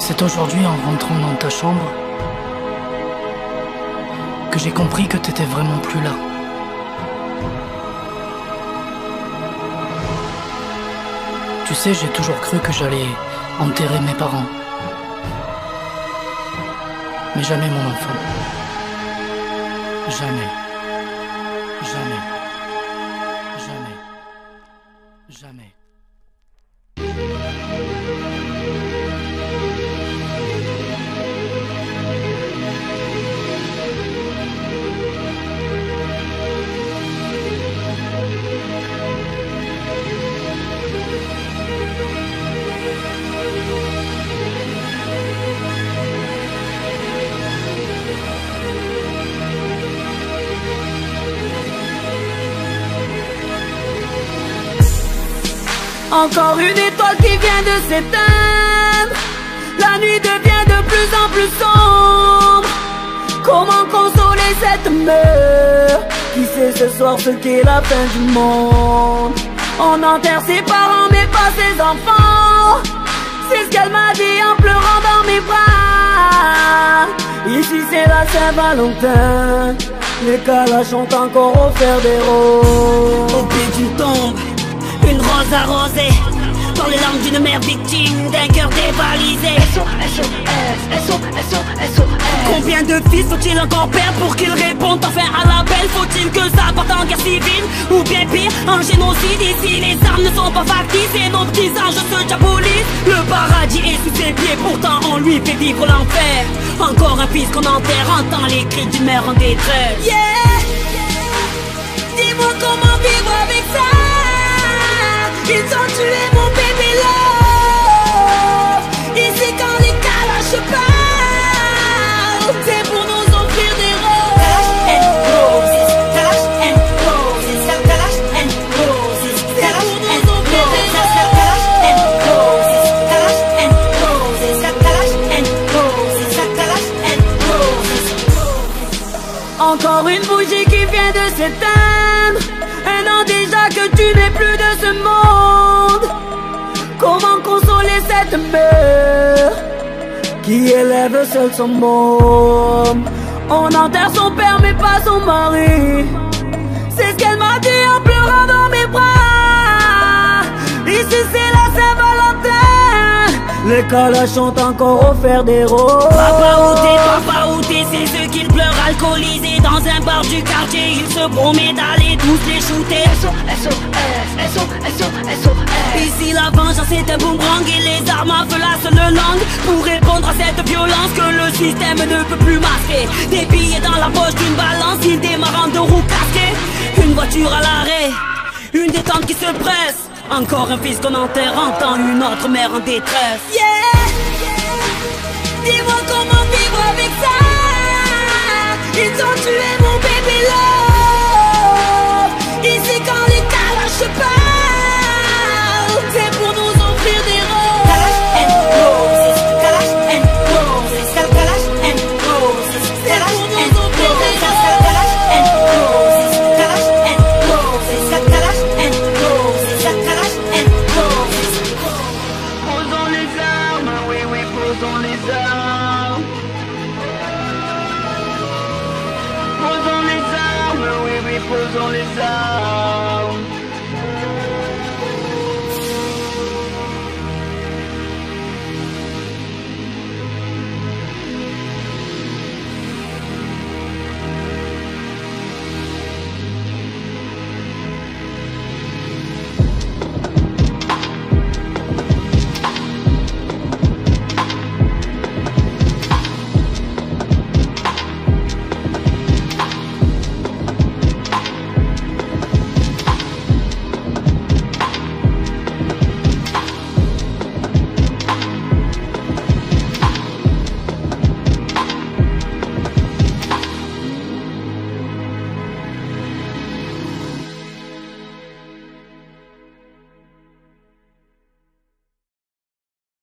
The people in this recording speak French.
C'est aujourd'hui, en rentrant dans ta chambre, que j'ai compris que t'étais vraiment plus là. Tu sais, j'ai toujours cru que j'allais enterrer mes parents. Mais jamais mon enfant. Jamais. Jamais. Jamais. Jamais. Encore une étoile qui vient de s'éteindre. La nuit devient de plus en plus sombre. Comment consoler cette mère qui sait ce soir ce qu'est la fin du monde? On enterre ses parents mais pas ses enfants. C'est ce qu'elle m'a dit en pleurant dans mes bras. Ici c'est la Saint-Valentin. Les calages ont encore offert des roses. Au pied d'une tombe, une rose arrosée, dans les larmes d'une mère victime d'un cœur dévalisé. SOS. Combien de fils faut-il encore perdre pour qu'ils répondent enfin à l'appel? Faut-il que ça parte en guerre civile ou bien pire, en génocide? Ici les armes ne sont pas factices et nos petits anges se diabolisent. Le paradis est sous ses pieds, pourtant on lui fait vivre l'enfer. Encore un fils qu'on enterre, entend les cris d'une mère en détresse. Yeah, dis-moi comment vivre avec ça. Ils ont tué mon bébé love. Ici quand les calages parlent, c'est pour nous offrir des roses. Kalash and roses, Kalash and roses, Kalash and roses, Kalash and roses, Kalash and roses, Kalash and roses, Kalash and roses. Encore une bougie qui vient de s'éteindre. Un an déjà que tu n'es plus de ce monde. Comment consoler cette mère qui élève seule son môme? On enterre son père mais pas son mari. C'est ce qu'elle m'a dit en pleurant dans mes bras. Ici c'est la Saint-Valentin. Les calages ont encore offert des roses. Papa où t'es, c'est ceux qui pleurent alcoolisés dans un bar du quartier. Ils se promettent d'aller tous les shooter. SOS. Ici la vengeance est un boomerang et les armes à feu la seule langue pour répondre à cette violence que le système ne peut plus masquer. Des billets dans la poche d'une balance, il démarre en deux roues casquées. Une voiture à l'arrêt, une détente qui se presse. Encore un fils qu'on enterre, entend une autre mère en détresse. Yeah, dis-moi comment vivre avec ça. Ils ont tué mon bébé love. Ici quand les calages parlent,